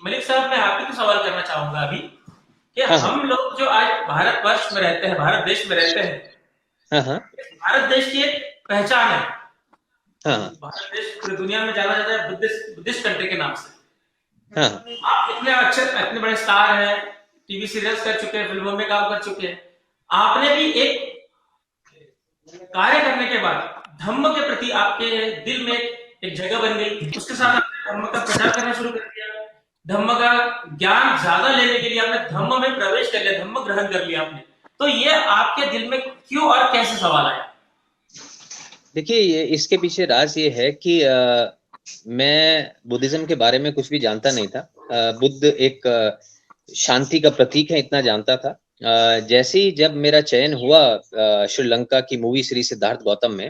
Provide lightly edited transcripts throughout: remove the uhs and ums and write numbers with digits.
मलिक साहब, मैं आपसे तो सवाल करना चाहूंगा अभी कि हाँ हाँ। हम लोग जो आज भारतवर्ष में रहते हैं, भारत देश में रहते हैं, हाँ हाँ। भारत देश की एक पहचान है। हाँ हाँ। भारत देश पूरी दुनिया में जाना जाता है बुद्धिस्ट बुद्धिस्ट कंट्री के नाम से। हाँ हाँ। आप इतने अच्छे, इतने बड़े स्टार हैं, टीवी सीरियल्स कर चुके हैं, फिल्मों में काम कर चुके हैं। आपने भी एक कार्य करने के बाद धम्म के प्रति आपके दिल में एक जगह बन गई, उसके साथ आपने धम्म का प्रचार करना शुरू कर दिया। धम्म का ज्ञान ज्यादा लेने के लिए आपने धम्म में प्रवेश कर लिया, धम्म ग्रहण कर लिया आपने। तो ये आपके दिल में क्यों और कैसे सवाल आया? देखिए, ये इसके पीछे राज ये है कि मैं बुद्धिज्म के बारे में कुछ भी जानता नहीं था। बुद्ध एक शांति का प्रतीक है, इतना जानता था। जैसे ही जब मेरा चयन हुआ श्रीलंका की मूवी श्री सिद्धार्थ गौतम में,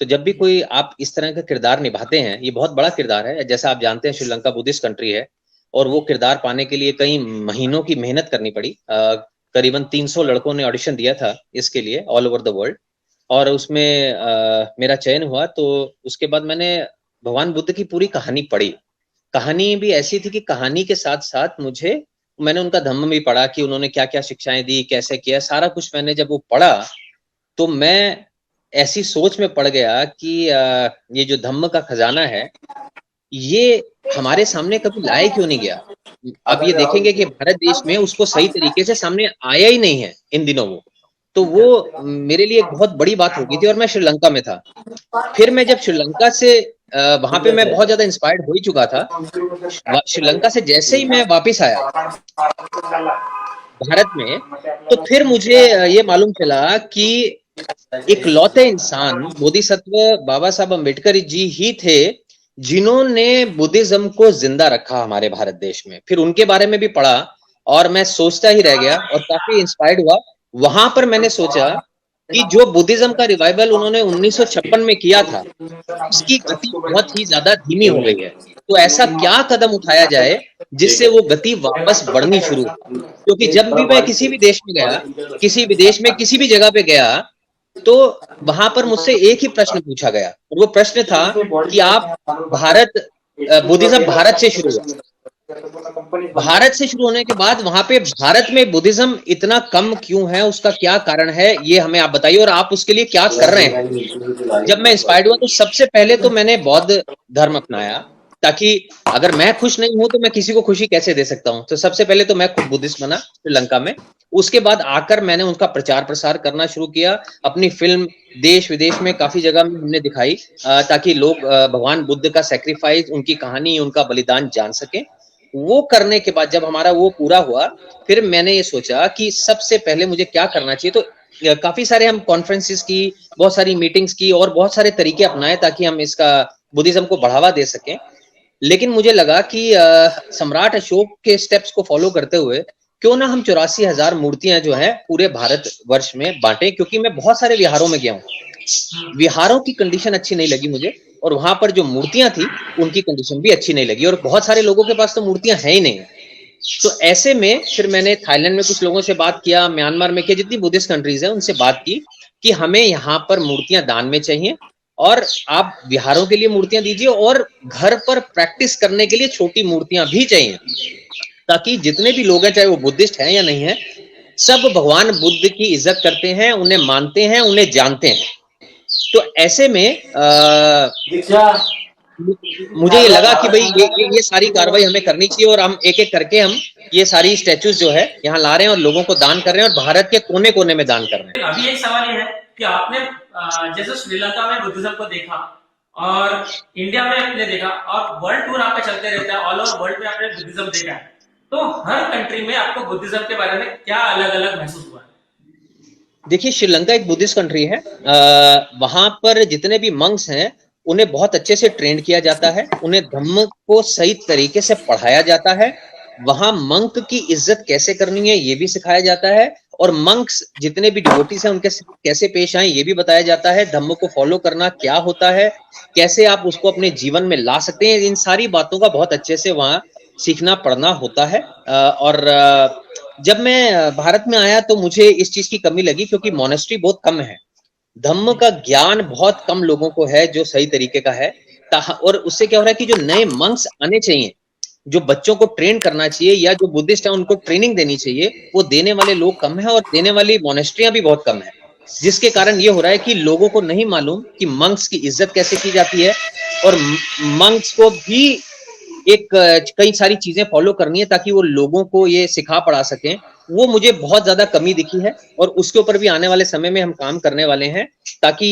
तो जब भी कोई आप इस तरह का किरदार निभाते हैं, ये बहुत बड़ा किरदार है। जैसा आप जानते हैं, श्रीलंका बुद्धिस्ट कंट्री है और वो किरदार पाने के लिए कई महीनों की मेहनत करनी पड़ी। करीबन 300 लड़कों ने ऑडिशन दिया था इसके लिए, ऑल ओवर द वर्ल्ड। और उसमें मेरा चयन हुआ, तो उसके बाद मैंने भगवान बुद्ध की पूरी कहानी पढ़ी। कहानी भी ऐसी थी कि कहानी के साथ साथ मैंने उनका धम्म भी पढ़ा कि उन्होंने क्या क्या शिक्षाएं दी, कैसे किया, सारा कुछ मैंने जब वो पढ़ा, तो मैं ऐसी सोच में पड़ गया कि ये जो धम्म का खजाना है, ये हमारे सामने कभी लाया क्यों नहीं गया। अब ये देखेंगे कि भारत देश में उसको सही तरीके से सामने आया ही नहीं है इन दिनों वो। तो वो मेरे लिए एक बहुत बड़ी बात हो गई थी और मैं श्रीलंका में था। फिर मैं जब श्रीलंका से वहां पे मैं बहुत ज्यादा इंस्पायर्ड हो ही चुका था। श्रीलंका से जैसे ही मैं वापस आया भारत में, तो फिर मुझे ये मालूम चला कि इकलौते इंसान बोधिसत्व बाबा साहब अम्बेडकर जी ही थे जिन्होंने बुद्धिज्म को जिंदा रखा हमारे भारत देश में। फिर उनके बारे में भी पढ़ा और मैं सोचता ही रह गया और काफी इंस्पायर्ड हुआ। वहां पर मैंने सोचा कि जो बुद्धिज्म का रिवाइवल उन्होंने 1956 में किया था, उसकी गति बहुत ही ज्यादा धीमी हो गई है। तो ऐसा क्या कदम उठाया जाए जिससे वो गति वापस बढ़नी शुरू हो। क्योंकि जब भी मैं किसी भी देश में गया, किसी विदेश में किसी भी जगह पे गया, तो वहां पर मुझसे एक ही प्रश्न पूछा गया और वो प्रश्न था कि आप भारत बुद्धिज्म भारत से शुरू हुआ। भारत से शुरू होने के बाद वहां पे भारत में बुद्धिज्म इतना कम क्यों है, उसका क्या कारण है, ये हमें आप बताइए और आप उसके लिए क्या कर रहे हैं। जब मैं इंस्पायर्ड हुआ, तो सबसे पहले तो मैंने बौद्ध धर्म अपनाया, ताकि अगर मैं खुश नहीं हूं तो मैं किसी को खुशी कैसे दे सकता हूं। तो सबसे पहले तो मैं खुद बुद्धिस्ट बना श्रीलंका में। उसके बाद आकर मैंने उनका प्रचार प्रसार करना शुरू किया। अपनी फिल्म देश विदेश में काफी जगह में हमने दिखाई, ताकि लोग भगवान बुद्ध का सेक्रीफाइस, उनकी कहानी, उनका बलिदान जान सके। वो करने के बाद जब हमारा वो पूरा हुआ, फिर मैंने ये सोचा कि सबसे पहले मुझे क्या करना चाहिए। तो काफी सारे हम कॉन्फ्रेंसेस की, बहुत सारी मीटिंग्स की और बहुत सारे तरीके अपनाए ताकि हम इसका बुद्धिज्म को बढ़ावा दे सकें। लेकिन मुझे लगा कि सम्राट अशोक के स्टेप्स को फॉलो करते हुए क्यों ना हम 84,000 मूर्तियां जो हैं पूरे भारत वर्ष में बांटे। क्योंकि मैं बहुत सारे विहारों में गया हूँ, विहारों की कंडीशन अच्छी नहीं लगी मुझे, और वहां पर जो मूर्तियां थी उनकी कंडीशन भी अच्छी नहीं लगी, और बहुत सारे लोगों के पास तो मूर्तियां हैं ही नहीं। तो ऐसे में फिर मैंने थाईलैंड में कुछ लोगों से बात किया, म्यांमार में किया, जितनी बुद्धिस्ट कंट्रीज हैं उनसे बात की कि हमें यहाँ पर मूर्तियां दान में चाहिए और आप विहारों के लिए मूर्तियां दीजिए, और घर पर प्रैक्टिस करने के लिए छोटी मूर्तियां भी चाहिए, ताकि जितने भी लोग हैं, चाहे वो बुद्धिस्ट हैं या नहीं है, सब भगवान बुद्ध की इज्जत करते हैं, उन्हें मानते हैं, उन्हें जानते हैं। तो ऐसे में मुझे ये लगा कि भाई ये सारी कार्रवाई हमें करनी चाहिए और हम एक एक करके हम ये सारी स्टैचूज जो है यहाँ ला रहे हैं और लोगों को दान कर रहे हैं, और भारत के कोने कोने में दान कर रहे हैं। अभी एक सवाल ये है कि आपने जैसे श्रीलंका में बुद्धिज्म को देखा और इंडिया में आपने देखा और वर्ल्ड टूर आपका चलते रहता है, ऑल ओवर वर्ल्ड में आपने बुद्धिज्म देखा है, तो हर कंट्री में आपको बुद्धिज्म के बारे में क्या अलग अलग महसूस हुआ है? देखिए, श्रीलंका एक बुद्धिस्ट कंट्री है। वहां पर जितने भी मंक्स हैं उन्हें बहुत अच्छे से ट्रेंड किया जाता है, उन्हें धम्म को सही तरीके से पढ़ाया जाता है। वहां मंक की इज्जत कैसे करनी है ये भी सिखाया जाता है, और मंक्स जितने भी डिवोटीज हैं उनके कैसे पेश आए ये भी बताया जाता है। धम्म को फॉलो करना क्या होता है, कैसे आप उसको अपने जीवन में ला सकते हैं, इन सारी बातों का बहुत अच्छे से वहां सीखना पढ़ना होता है। और जब मैं भारत में आया तो मुझे इस चीज की कमी लगी, क्योंकि मोनेस्ट्री बहुत कम है, धम्म का ज्ञान बहुत कम लोगों को है जो सही तरीके का है। और उससे क्या हो रहा है कि जो नए मंक्स आने चाहिए जो बच्चों को ट्रेन करना चाहिए या जो बुद्धिस्ट है उनको ट्रेनिंग देनी चाहिए, वो देने वाले लोग कम है और देने वाली मोनेस्ट्रियां भी बहुत कम है, जिसके कारण ये हो रहा है कि लोगों को नहीं मालूम कि मंक्स की इज्जत कैसे की जाती है और मंक्स को भी एक कई सारी चीजें फॉलो करनी है ताकि वो लोगों को ये सिखा पढ़ा सकें। वो मुझे बहुत ज्यादा कमी दिखी है और उसके ऊपर भी आने वाले समय में हम काम करने वाले हैं ताकि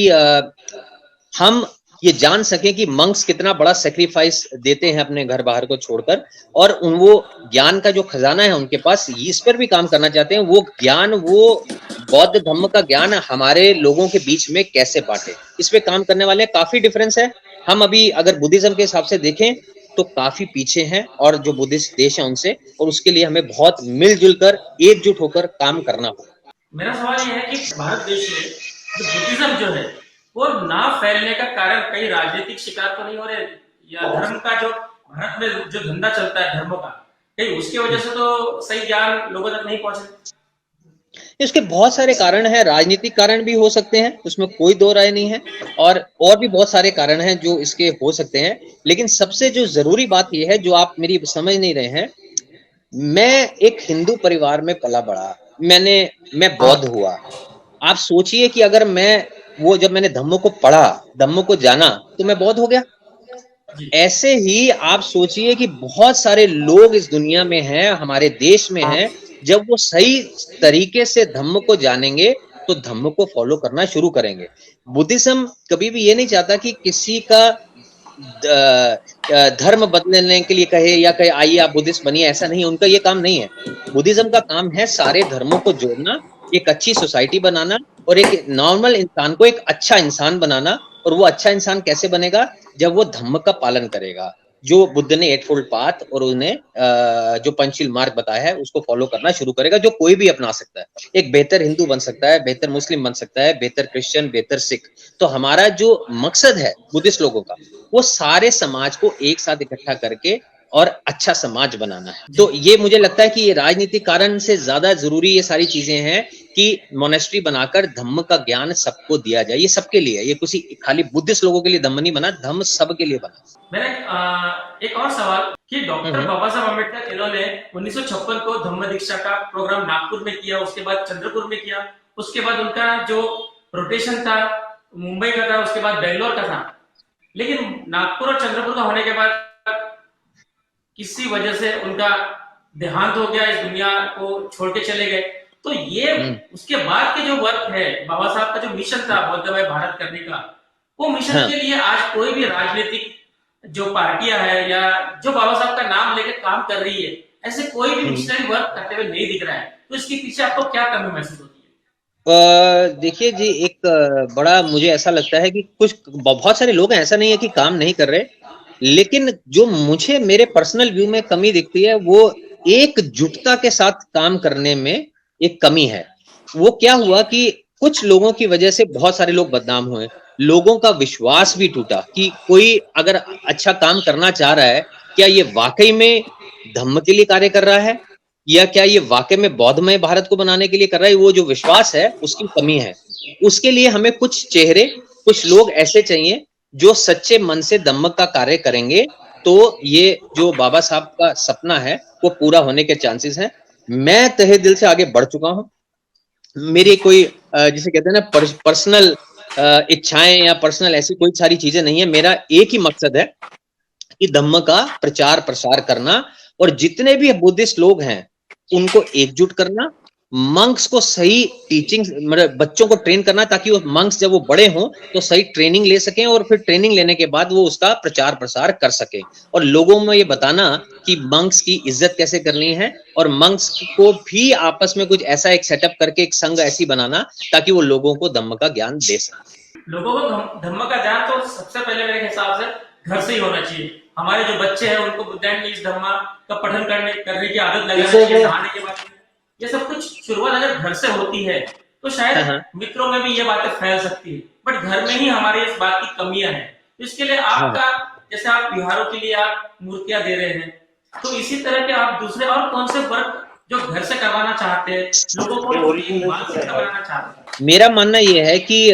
हम ये जान सकें कि मंक्स कितना बड़ा सेक्रीफाइस देते हैं अपने घर बाहर को छोड़कर, और उन वो ज्ञान का जो खजाना है उनके पास, इस पर भी काम करना चाहते हैं। वो ज्ञान, वो बौद्ध धर्म का ज्ञान हमारे लोगों के बीच में कैसे बांटे, इस पे काम करने वाले हैं। काफी डिफरेंस है। हम अभी अगर बुद्धिज्म के हिसाब से देखें तो काफी पीछे हैं और जो बुद्धिस्ट देश है उनसे, और उसके लिए हमें बहुत मिलजुल कर एकजुट होकर काम करना होगा। मेरा सवाल यह है कि भारत देश में जो बुद्धिज्म जो है वो ना फैलने का कारण कई राजनीतिक शिकार तो नहीं हो रहे, या धर्म का जो भारत में जो धंधा चलता है धर्म का, कहीं उसकी वजह से तो सही ज्ञान लोगों तक नहीं पहुंच रहे? इसके बहुत सारे कारण हैं, राजनीतिक कारण भी हो सकते हैं, उसमें कोई दो राय नहीं है, और भी बहुत सारे कारण हैं जो इसके हो सकते हैं। लेकिन सबसे जो जरूरी बात यह है, जो आप मेरी समझ नहीं रहे हैं, मैं एक हिंदू परिवार में पला बड़ा, मैं बौद्ध हुआ। आप सोचिए कि अगर जब मैंने धम्मों को पढ़ा, धम्मों को जाना, तो मैं बौद्ध हो गया। ऐसे ही आप सोचिए कि बहुत सारे लोग इस दुनिया में हैं, हमारे देश में हैं, जब वो सही तरीके से धम्म को जानेंगे तो धम्म को फॉलो करना शुरू करेंगे। बुद्धिज्म कभी भी ये नहीं चाहता कि किसी का धर्म बदलने के लिए कहे या कहे आइए आप बुद्धिस्ट बनिए, ऐसा नहीं, उनका ये काम नहीं है। बुद्धिज्म का काम है सारे धर्मों को जोड़ना, एक अच्छी सोसाइटी बनाना और एक नॉर्मल इंसान को एक अच्छा इंसान बनाना। और वो अच्छा इंसान कैसे बनेगा? जब वो धम्म का पालन करेगा, जो बुद्ध ने 8 फोल्ड पाथ और उन्हें जो पंचशील मार्ग बताया है उसको फॉलो करना शुरू करेगा, जो कोई भी अपना सकता है। एक बेहतर हिंदू बन सकता है, बेहतर मुस्लिम बन सकता है, बेहतर क्रिश्चियन, बेहतर सिख। तो हमारा जो मकसद है बुद्धिस्ट लोगों का, वो सारे समाज को एक साथ इकट्ठा करके और अच्छा समाज बनाना है। तो ये मुझे लगता है कि ये राजनीतिक कारण से ज्यादा जरूरी ये सारी चीजें हैं कि मोनेस्ट्री बनाकर धम्म का ज्ञान सबको दिया जाए। ये सबके लिए है, ये किसी खाली बुद्धिस्ट लोगों के लिए धम्म नहीं बना, धम्म सबके लिए बना। मेरा एक और सवाल कि डॉक्टर बाबा साहब अम्बेडकर इन्होंने 1956 को धम्म दीक्षा का प्रोग्राम नागपुर में किया, उसके बाद चंद्रपुर में किया, उसके बाद उनका जो रोटेशन था मुंबई का था, उसके बाद बेंगलोर का था। लेकिन नागपुर और चंद्रपुर का होने के बाद किसी वजह से उनका देहांत हो गया, इस दुनिया को छोड़ के चले गए। तो ये उसके बाद के जो वर्क है, बाबा साहब का जो मिशन था बौद्धमय भारत करने का, वो मिशन के लिए आज कोई भी राजनीतिक जो पार्टियां है या जो बाबा साहब का नाम लेकर काम कर रही है, ऐसे कोई भी मिशनरी वर्क करते हुए नहीं दिख रहा है। तो इसके पीछे आपको क्या कमी महसूस होती है? देखिए जी, एक बड़ा मुझे ऐसा लगता है कि बहुत सारे लोग हैं, ऐसा नहीं है कि काम नहीं कर रहे, लेकिन जो मुझे मेरे पर्सनल व्यू में कमी दिखती है वो एकजुटता के साथ काम करने में एक कमी है। वो क्या हुआ कि कुछ लोगों की वजह से बहुत सारे लोग बदनाम हुए, लोगों का विश्वास भी टूटा कि कोई अगर अच्छा काम करना चाह रहा है, क्या ये वाकई में धम्म के लिए कार्य कर रहा है या क्या ये वाकई में बौद्धमय भारत को बनाने के लिए कर रहा है। वो जो विश्वास है उसकी कमी है। उसके लिए हमें कुछ चेहरे, कुछ लोग ऐसे चाहिए जो सच्चे मन से धम्म का कार्य करेंगे, तो ये जो बाबा साहब का सपना है वो पूरा होने के चांसेस हैं। मैं तहे दिल से आगे बढ़ चुका हूं। मेरी कोई जिसे कहते हैं ना पर्सनल इच्छाएं या पर्सनल ऐसी कोई सारी चीजें नहीं है। मेरा एक ही मकसद है कि धम्म का प्रचार प्रसार करना और जितने भी बुद्धिस्ट लोग हैं उनको एकजुट करना, मंक्स को सही टीचिंग, मतलब बच्चों को ट्रेन करना ताकि वो मंक्स जब वो बड़े हों तो सही ट्रेनिंग ले सकें और फिर ट्रेनिंग लेने के बाद वो उसका प्रचार प्रसार कर सके, और लोगों में ये बताना कि मंक्स की इज्जत कैसे करनी है और मंक्स को भी आपस में कुछ ऐसा एक सेटअप करके एक संघ ऐसी बनाना ताकि वो लोगों को धम्म का ज्ञान दे सके। लोगों को धम्म का ज्ञान तो सबसे पहले मेरे हिसाब से घर से ही होना चाहिए। हमारे जो बच्चे हैं उनको बुद्धायन की इस धम्म का पठन करने की आदत लगानी चाहिए, नहाने के बाद। ये सब कुछ शुरुआत अगर घर से होती है तो शायद मित्रों में भी ये बातें फैल सकती है, बट घर में ही हमारे इस बात की कमियां हैं। तो इसके लिए आपका, जैसे आप बिहारों के लिए आप मूर्तियां दे रहे हैं, तो इसी तरह के आप दूसरे और कौन से वर्क जो घर से करवाना चाहते हैं, लोगों को करवाना चाहते हैं? मेरा मानना यह है कि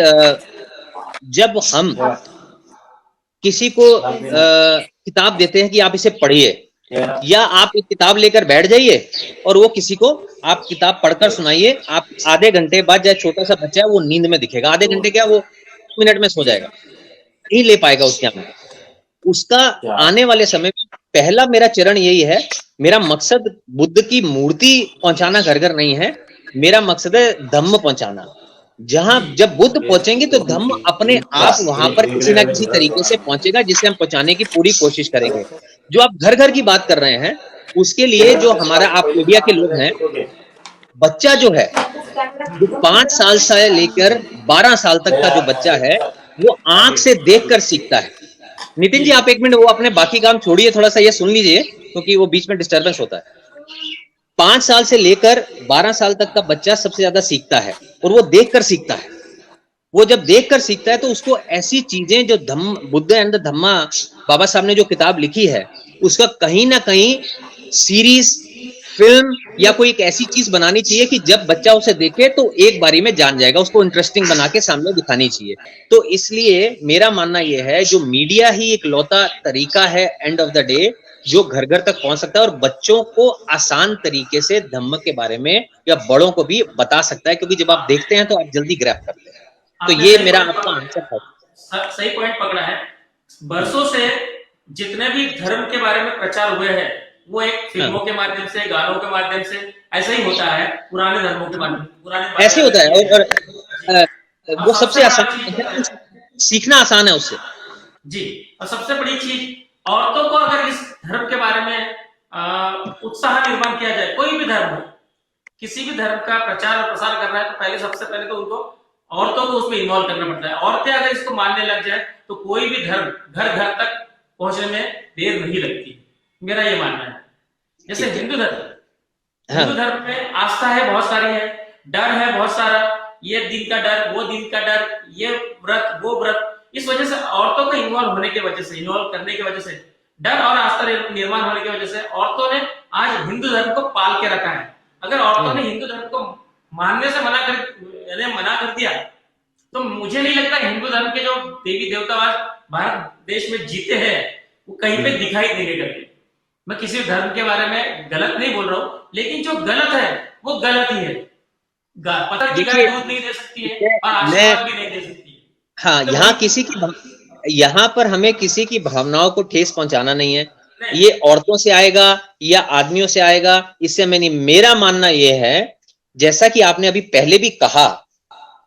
जब हम किसी को किताब देते हैं कि आप इसे पढ़िए, या आप एक किताब लेकर बैठ जाइए और वो किसी को आप किताब पढ़कर सुनाइए, आप आधे घंटे बाद, चाहे छोटा सा बच्चा है वो नींद में दिखेगा, आधे घंटे क्या वो मिनट में सो जाएगा, नहीं ले पाएगा उस ज्ञान को। उसका आने वाले समय में पहला मेरा चरण यही है, मेरा मकसद बुद्ध की मूर्ति पहुंचाना घर घर नहीं है, मेरा मकसद है धम्म पहुंचाना। जहां जब बुद्ध पहुंचेंगे तो धम्म अपने आप वहां पर किसी ना किसी तरीके से पहुंचेगा, जिसे हम पहुंचाने की पूरी कोशिश करेंगे। जो आप घर घर की बात कर रहे हैं, उसके लिए जो हमारा आप इंडिया के लोग हैं, बच्चा जो है, जो 5 साल से लेकर 12 साल तक का जो बच्चा है, वो आंख से देखकर सीखता है। नितिन जी, आप एक मिनट वो अपने बाकी काम छोड़िए, थोड़ा सा ये सुन लीजिए, क्योंकि वो बीच में डिस्टर्बेंस होता है। 5 साल से लेकर 12 साल तक का बच्चा सबसे ज्यादा सीखता है, और वो देखकर सीखता है। वो जब देखकर सीखता है तो उसको ऐसी चीजें जो धम्म, बुद्ध एंड द धम्मा, बाबा साहब ने जो किताब लिखी है, उसका कहीं ना कहीं सीरीज, फिल्म या कोई एक ऐसी चीज बनानी चाहिए कि जब बच्चा उसे देखे तो एक बारी में जान जाएगा, उसको इंटरेस्टिंग बना के सामने दिखानी चाहिए। तो इसलिए मेरा मानना यह है, जो मीडिया ही एक लौता तरीका है एंड ऑफ द डे जो घर घर तक पहुंच सकता है और बच्चों को आसान तरीके से धम्म के बारे में या बड़ों को भी बता सकता है, क्योंकि जब आप देखते हैं तो आप जल्दी ग्रैब करते हैं। तो आपने ये सही मेरा पॉइंट आपका पकड़ा, आंसर था। सही पॉइंट पकड़ा है। बरसों से जितने भी धर्म के बारे में प्रचार हुए हैं, वो एक फिल्मों हाँ, के माध्यम से, गानों के माध्यम से, ऐसा ही होता है। पुराने धर्मों के माध्यम से पुराने ऐसे होता है। और जी। और वो सबसे सबसे बड़ा आसान चीज है, सीखना आसान है उससे। जी, और सबसे बड़ी चीज, औरतों को अगर इस धर्म के बारे में उत्साह निर्माण किया जाए, कोई भी धर्म हो, किसी भी धर्म का प्रचार और प्रसार कर रहा है, तो पहले सबसे पहले तो उनको औरतों को उसमें इन्वॉल्व करना पड़ता है। औरतें अगर इसको मानने लग जाए तो कोई भी धर्म घर घर तक पहुंचने में देर नहीं लगती, मेरा ये मानना है। जैसे हिंदू धर्म, हाँ, हिंदू धर्म में आस्था है, बहुत सारी है, डर है बहुत सारा, ये दिन का डर, वो दिन का डर, ये व्रत, वो व्रत। इस वजह से औरतों को इन्वॉल्व होने की वजह से, इन्वॉल्व करने की वजह से, डर और आस्था निर्माण होने की वजह से औरतों ने आज हिंदू धर्म को पाल के रखा है। अगर औरतों ने हिंदू धर्म को मानने से मना कर दिया, तो मुझे नहीं लगता हिंदू धर्म के जो देवी देवता आज भारत देश में जीते हैं, वो कहीं पे दिखाई देंगे करके। मैं किसी धर्म के बारे में गलत नहीं बोल रहा हूँ, लेकिन जो गलत है वो गलत ही है। पता की गाय देखिए दूध नहीं दे सकती है और आशीर्वाद भी नहीं दे सकती है। हाँ, तो यहाँ किसी की यहाँ पर हमें किसी की भावनाओं को ठेस पहुंचाना नहीं है। नहीं, ये औरतों से आएगा या आदमियों से आएगा, इससे हमें नहीं। मेरा मानना यह है, जैसा कि आपने अभी पहले भी कहा,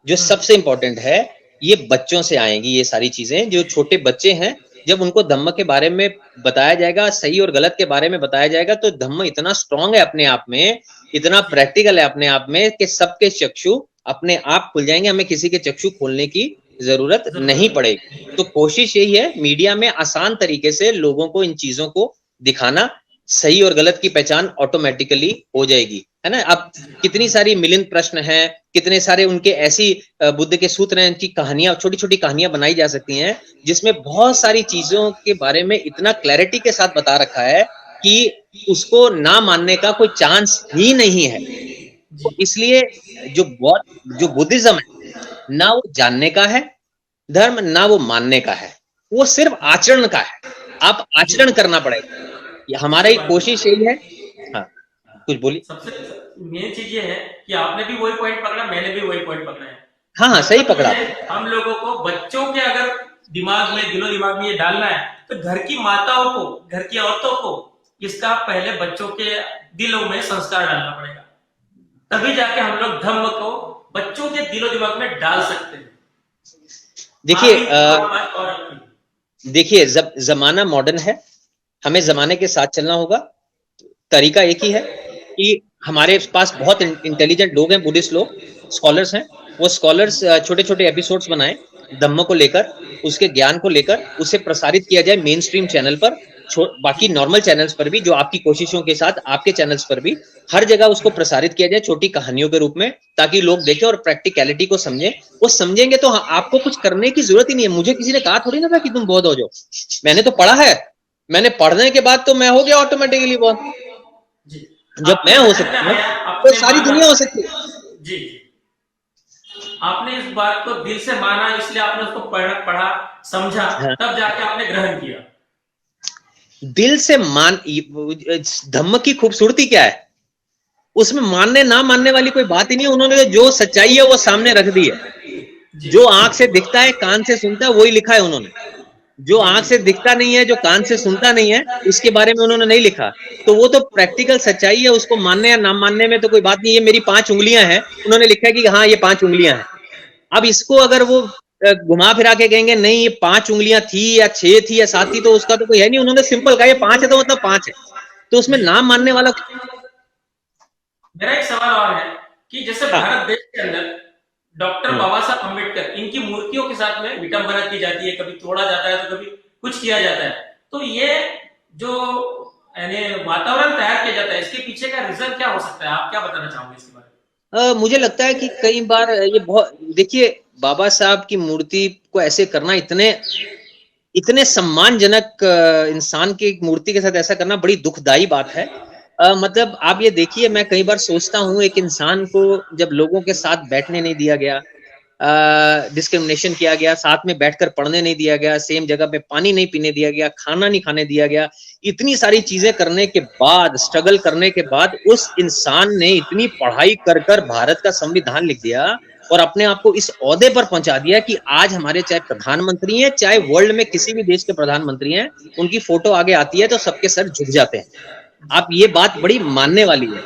जो सबसे इंपॉर्टेंट है, ये बच्चों से आएंगी ये सारी चीजें। जो छोटे बच्चे हैं, जब उनको धम्म के बारे में बताया जाएगा, सही और गलत के बारे में बताया जाएगा, तो धम्म इतना स्ट्रांग है अपने आप में, इतना प्रैक्टिकल है अपने आप में, कि सबके चक्षु अपने आप खुल जाएंगे। हमें किसी के चक्षु खोलने की जरूरत नहीं पड़ेगी। तो कोशिश यही है, मीडिया में आसान तरीके से लोगों को इन चीजों को दिखाना, सही और गलत की पहचान ऑटोमेटिकली हो जाएगी, है ना। अब कितनी सारी मिलिंद प्रश्न हैं, कितने सारे उनके ऐसी बुद्ध के सूत्र हैं, उनकी कहानियां, छोटी छोटी कहानियां बनाई जा सकती हैं, जिसमें बहुत सारी चीजों के बारे में इतना क्लैरिटी के साथ बता रखा है कि उसको ना मानने का कोई चांस ही नहीं है। तो इसलिए जो बुद्धिज्म है, ना वो जानने का है धर्म, ना वो मानने का है, वो सिर्फ आचरण का है। आप आचरण करना पड़ेगा। हमारा ही कोशिश यही है। हाँ, कुछ बोलिए। सबसे मेन चीज ये है कि आपने भी वही पॉइंट पकड़ा, मैंने भी वही पॉइंट पकड़ा है। हाँ हाँ, सही मतलब पकड़ा। हम लोगों को बच्चों के अगर दिमाग में, दिलो दिमाग में ये डालना है, तो घर की माताओं को, घर की औरतों को इसका पहले बच्चों के दिलों में संस्कार डालना पड़ेगा, तभी जाके हम लोग धम्म को बच्चों के दिलो दिमाग में डाल सकते हैं। देखिए जमाना मॉडर्न है, हमें जमाने के साथ चलना होगा। तरीका एक ही है कि हमारे पास बहुत इंटेलिजेंट लोग हैं, बुद्धिस्ट लोग, स्कॉलर्स हैं। वो स्कॉलर्स छोटे छोटे एपिसोड्स बनाएं धम्म को लेकर, उसके ज्ञान को लेकर, उसे प्रसारित किया जाए मेन स्ट्रीम चैनल पर, बाकी नॉर्मल चैनल्स पर भी, जो आपकी कोशिशों के साथ आपके चैनल्स पर भी, हर जगह उसको प्रसारित किया जाए छोटी कहानियों के रूप में, ताकि लोग देखें और प्रैक्टिकलिटी को समझें। वो समझेंगे तो आपको कुछ करने की जरूरत ही नहीं है। मुझे किसी ने कहा थोड़ी ना था कि तुम बौद्ध हो जाओ, मैंने तो पढ़ा है, मैंने पढ़ने के बाद तो मैं हो गया ऑटोमेटिकली बौद्ध। जब मैं हो सकता हूँ तो सारी दुनिया हो सकती है। जी, आपने इस बात को दिल से माना, इसलिए आपने उसको पढ़ा समझा, हाँ। तब जाके आपने ग्रहण किया। दिल से धम्म की खूबसूरती क्या है, उसमें मानने ना मानने वाली कोई बात ही नहीं है। उन्होंने जो सच्चाई है वो सामने रख दी है। जी जो आंख से दिखता है, कान से सुनता है, वही लिखा है उन्होंने। जो जी आंख जी से दिखता नहीं है, जो कान से सुनता नहीं है, उसके बारे में उन्होंने नहीं लिखा। तो वो तो प्रैक्टिकल सच्चाई है, उसको मानने या ना मानने में तो कोई बात नहीं। ये मेरी 5 उंगलियां हैं, उन्होंने लिखा है कि हाँ ये 5 उंगलियां हैं। अब इसको अगर वो घुमा फिरा के कहेंगे नहीं ये 5 उंगलियां थी या 6 थी या 7 थी, तो उसका तो कोई है नहीं। उन्होंने सिंपल कहा ये 5 है तो मतलब 5 है। तो उसमें जी। ना मानने वाला। मेरा एक सवाल और है कि जैसे हाँ। भारत देश के अंदर डॉक्टर हम्म। बाबा साहब अम्बेडकर इनकी मूर्तियों के साथ में विटंबना की जाती है, कभी तोड़ा जाता है तो कभी कुछ किया जाता है। तो ये जो यानी वातावरण तैयार किया जाता है, इसके पीछे का रीजन क्या हो सकता है? आप क्या बताना चाहोगे इसके बारे मुझे लगता है कि कई बार ये बहुत, देखिए, बाबा साहब की मूर्ति को ऐसे करना, इतने इतने सम्मानजनक इंसान की मूर्ति के साथ ऐसा करना बड़ी दुखदाई बात है। मतलब आप ये देखिए, मैं कई बार सोचता हूँ एक इंसान को जब लोगों के साथ बैठने नहीं दिया गया, डिस्क्रिमिनेशन किया गया, साथ में बैठकर पढ़ने नहीं दिया गया, सेम जगह पे पानी नहीं पीने दिया गया, खाना नहीं खाने दिया गया, इतनी सारी चीजें करने के बाद, स्ट्रगल करने के बाद उस इंसान ने इतनी पढ़ाई कर कर भारत का संविधान लिख दिया और अपने आप को इस ओहदे पर पहुंचा दिया कि आज हमारे चाहे प्रधानमंत्री हैं, चाहे वर्ल्ड में किसी भी देश के प्रधानमंत्री हैं, उनकी फोटो आगे आती है तो सबके सर झुक जाते हैं। आप ये बात बड़ी मानने वाली है।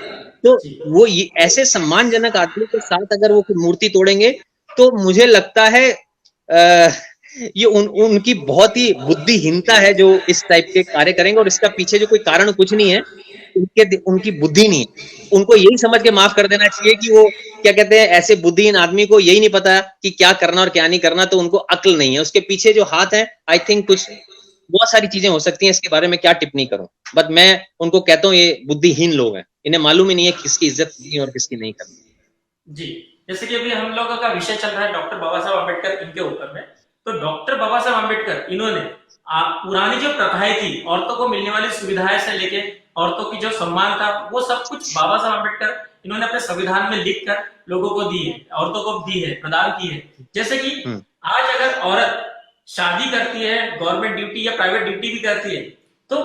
तो जी वो ये ऐसे सम्मानजनक आदमी के साथ अगर वो मूर्ति तोड़ेंगे, तो मुझे लगता है ये उनकी बहुत ही बुद्धिहीनता है जो इस टाइप के कार्य करेंगे। और इसका पीछे जो कोई कारण कुछ नहीं है, उनकी बुद्धि नहीं है। उनको यही समझ के माफ कर देना चाहिए कि वो क्या कहते हैं, ऐसे बुद्धिहीन आदमी को यही नहीं पता कि क्या करना और क्या नहीं करना, तो उनको अक्ल नहीं है। उसके पीछे जो हाथ है, आई थिंक कुछ बहुत सारी चीजें हो सकती हैं, इसके बारे में क्या टिप्पणी करूं। बट मैं उनको कहता हूँ ये बुद्धिहीन लोग हैं, इन्हें मालूम ही नहीं है किसकी इज्जत करनी और किसकी नहीं करनी। जी। जैसे कि अभी हम लोगों का विषय चल रहा है डॉक्टर बाबा साहब अम्बेडकर इनके ऊपर में। तो डॉक्टर बाबा साहब अम्बेडकर इन्होंने पुरानी जो प्रथाएं थी, औरतों को मिलने वाली सुविधाएं से लेके औरतों की जो सम्मान था, वो सब कुछ बाबा साहब अम्बेडकर इन्होंने अपने संविधान में लिख कर लोगों को दी है, औरतों को दी है, प्रदान की है। जैसे कि हम्म। आज अगर औरत शादी करती है, गवर्नमेंट ड्यूटी या प्राइवेट ड्यूटी भी करती है, तो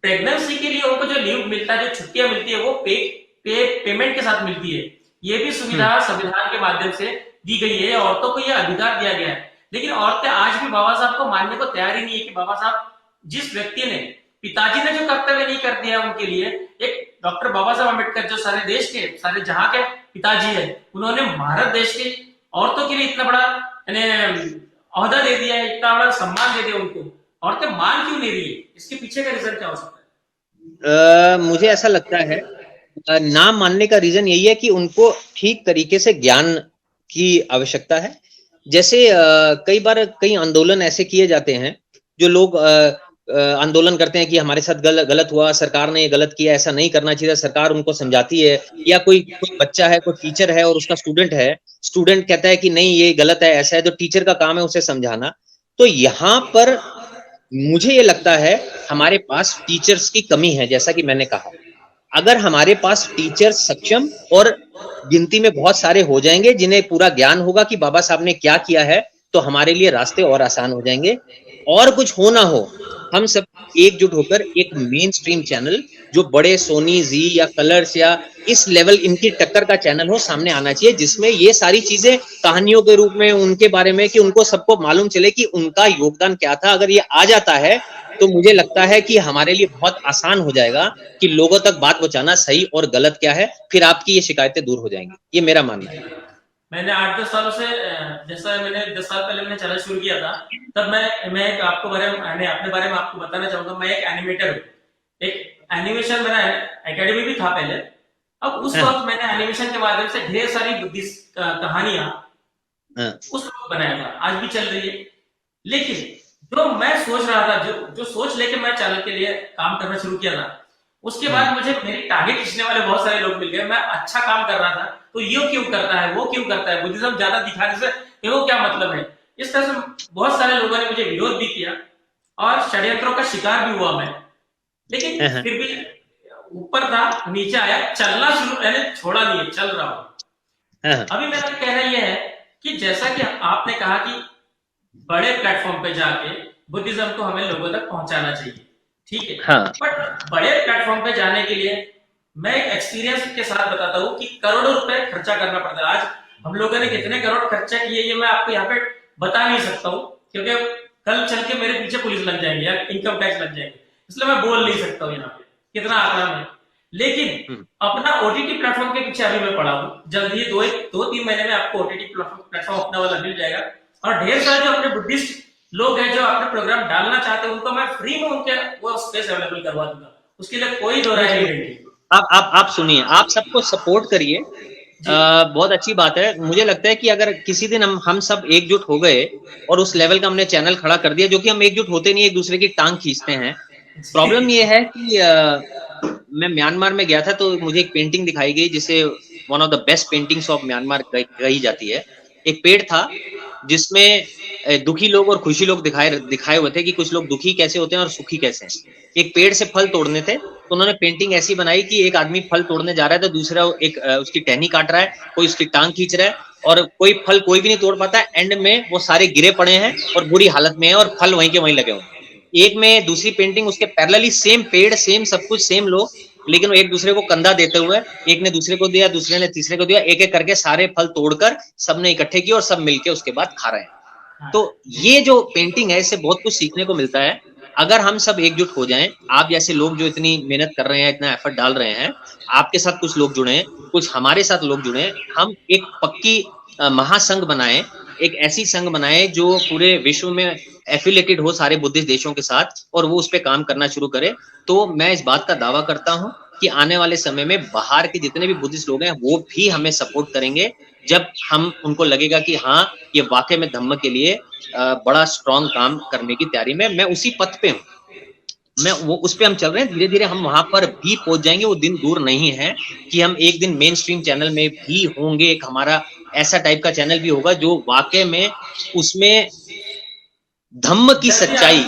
प्रेगनेंसी के लिए उनको जो लीव मिलता है, जो छुट्टियां मिलती है, वो पेमेंट के साथ मिलती है। ये भी सुविधा हम्म। संविधान के माध्यम से दी गई है, औरतों को यह अधिकार दिया गया है। लेकिन औरतें आज भी बाबा साहब को मानने को तैयार ही नहीं है कि बाबा साहब जिस व्यक्ति ने, पिताजी ने जो कर्तव्य नहीं कर दिया उनके लिए, एक डॉक्टर बाबा साहब अम्बेडकर जो सारे देश के, सारे जहां के पिताजी है, उन्होंने भारत देश की औरतों के लिए इतना बड़ा ओहदा दे दिया है, इतना बड़ा सम्मान दे दिया उनको। औरतें मान क्यों नहीं रही है? इसके पीछे का रीजन क्या हो सकता मुझे ऐसा लगता है ना मानने का रीजन यही है कि उनको ठीक तरीके से ज्ञान की आवश्यकता है। जैसे कई बार कई आंदोलन ऐसे किए जाते हैं, जो लोग आंदोलन करते हैं कि हमारे साथ गलत हुआ, सरकार ने ये गलत किया, ऐसा नहीं करना चाहिए, सरकार उनको समझाती है। या कोई बच्चा है, कोई टीचर है और उसका स्टूडेंट है, स्टूडेंट कहता है कि नहीं ये गलत है, ऐसा है, तो टीचर का काम है उसे समझाना। तो यहाँ पर मुझे ये लगता है हमारे पास टीचर्स की कमी है। जैसा कि मैंने कहा, अगर हमारे पास टीचर सक्षम और गिनती में बहुत सारे हो जाएंगे जिन्हें पूरा ज्ञान होगा कि बाबा साहब ने क्या किया है, तो हमारे लिए रास्ते और आसान हो जाएंगे। और कुछ हो ना हो, हम सब एकजुट होकर एक मेन स्ट्रीम चैनल, जो बड़े सोनी, जी या कलर्स या इस लेवल इनकी टक्कर का चैनल हो, सामने आना चाहिए, जिसमें ये सारी चीजें कहानियों के रूप में उनके बारे में, कि उनको सबको मालूम चले कि उनका योगदान क्या था। अगर ये आ जाता है तो मुझे लगता है कि हमारे लिए बहुत आसान हो जाएगा कि लोगों तक बात पहुंचाना सही और गलत क्या है। फिर आपकी ये शिकायतें दूर हो जाएंगी, ये मेरा मानना है। है? मैंने 8-10 सालों से जैसा मैंने 10 साल पहले मैंने चैनल शुरू किया था, तब मैं एक आपको बारे में, मैंने अपने बारे में आपको बताना चाहूंगा। मैं एक एनिमेटर हूँ। एक एनिमेशन मेरा एकेडमी भी था पहले। अब उस हाँ। वक्त मैंने एनिमेशन के माध्यम से ढेर सारी बुद्धिस्ट कहानियां हाँ। उस वक्त बनाया था, आज भी चल रही है। लेकिन जो मैं सोच रहा था, जो जो सोच लेके मैं चैनल के लिए काम करना शुरू किया था, उसके बाद मुझे मेरी टारगेट खींचने वाले बहुत सारे लोग मिल गए। मैं अच्छा काम कर रहा था तो ये क्यों करता है, वो क्यों करता है, बुद्धिज्म ज्यादा दिखाने से वो क्या मतलब है? इस तरह से बहुत सारे लोगों ने मुझे विरोध भी किया और षड्यंत्रों का शिकार भी हुआ मैं। लेकिन हाँ। फिर भी ऊपर था, नीचे आया, चलना शुरू, मैंने छोड़ा नहीं है, चल रहा हूं। हाँ। अभी मेरा कहना यह है कि जैसा कि आपने कहा कि बड़े प्लेटफॉर्म पे जाके बुद्धिज्म को हमें लोगों तक पहुंचाना चाहिए, ठीक है। हाँ बट बड़े प्लेटफॉर्म पे जाने के लिए मैं एक एक्सपीरियंस के साथ बताता हूँ कि करोड़ों रुपए खर्चा करना पड़ता है। आज हम लोगों ने कितने करोड़ खर्चा किए ये मैं आपको यहाँ पे बता नहीं सकता हूँ, क्योंकि कल चल के मेरे पीछे पुलिस लग जाएंगे या इनकम टैक्स लग जाएंगे, इसलिए मैं बोल नहीं सकता हूँ यहाँ पे कितना आंकड़ा में। लेकिन अपना ओटीटी प्लेटफॉर्म के पीछे अभी मैं पड़ा हूँ, जल्द ही 2-3 महीने में आपको ओटीटी प्लेटफॉर्म अपना वाला मिल जाएगा। और ढेर सारे जो अपने बुद्धिस्ट लोग हैं जो अपने प्रोग्राम डालना चाहते हैं उनको मैं फ्री में उनके वो स्पेस अवेलेबल करवा दूंगा, उसके लिए कोई दो राय नहीं रहेगी। आप सुनिए, आप सबको सपोर्ट करिए। बहुत अच्छी बात है। मुझे लगता है कि अगर किसी दिन हम सब एकजुट हो गए और उस लेवल का हमने चैनल खड़ा कर दिया, जो कि हम एकजुट होते नहीं, एक दूसरे की टांग खींचते हैं। प्रॉब्लम ये है कि मैं म्यांमार में गया था तो मुझे एक पेंटिंग दिखाई गई जिसे one of the best paintings of Myanmar कही जाती है। एक पेड़ था जिसमें दुखी लोग और खुशी लोग दिखाए हुए थे कि कुछ लोग दुखी कैसे होते हैं और सुखी कैसे हैं। एक पेड़ से फल तोड़ने थे तो उन्होंने पेंटिंग ऐसी बनाई कि एक आदमी फल तोड़ने जा रहा है तो दूसरा एक उसकी टहनी काट रहा है, कोई उसकी टांग खींच रहा है और कोई फल कोई भी नहीं तोड़ पाता। एंड में वो सारे गिरे पड़े हैं और बुरी हालत में है और फल वहीं के वहीं लगे हुए हैं। एक में दूसरी पेंटिंग उसके पैरेलली सेम पेड़, सेम सब कुछ, सेम लोग, लेकिन वो एक दूसरे को कंधा देते हुए, एक ने दूसरे को दिया, दूसरे ने तीसरे को दिया, एक एक करके सारे फल तोड़कर सबने इकट्ठे किए और सब मिलके उसके बाद खा रहे हैं। तो ये जो पेंटिंग है इससे बहुत कुछ सीखने को मिलता है। अगर हम सब एकजुट हो जाएं, आप जैसे लोग जो इतनी मेहनत कर रहे हैं, इतना एफर्ट डाल रहे हैं, आपके साथ कुछ लोग जुड़े, कुछ हमारे साथ लोग जुड़े, हम एक पक्की महासंघ बनाएं, एक ऐसी संघ बनाएं जो पूरे विश्व में एफिलेटेड हो सारे बुद्धिस्ट देशों के साथ और वो उस पर काम करना शुरू करे। तो मैं इस बात का दावा करता हूं कि आने वाले समय में बाहर के जितने भी बुद्धिस्ट लोग हैं वो भी हमें सपोर्ट करेंगे, जब हम उनको लगेगा कि हाँ ये वाकई में धम्म के लिए बड़ा स्ट्रॉन्ग काम करने की तैयारी में। मैं उसी पथ पे हूँ, मैं वो उस पे हम चल रहे हैं। धीरे धीरे हम वहां पर भी पहुंच जाएंगे। वो दिन दूर नहीं है कि हम एक दिन मेन स्ट्रीम चैनल में भी होंगे। एक हमारा ऐसा टाइप का चैनल भी होगा जो वाकई में उसमें धम्म की सच्चाई,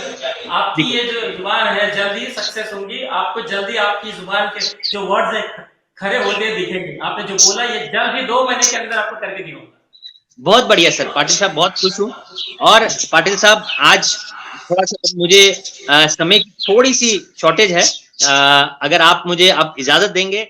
आपकी ये जो जुबान है जल्दी सक्सेस होंगी, आपको जल्दी आपकी जुबान के जो वर्ड्स है खरे होते दिखेंगे। आपने जो बोला ये जल्द ही 2 महीने के अंदर आपको करके दिखाऊंगा। बहुत बढ़िया सर। पाटिल साहब बहुत खुश हूँ। और पाटिल साहब आज थोड़ा सा मुझे समय की थोड़ी सी शॉर्टेज है, अगर आप मुझे अब इजाजत देंगे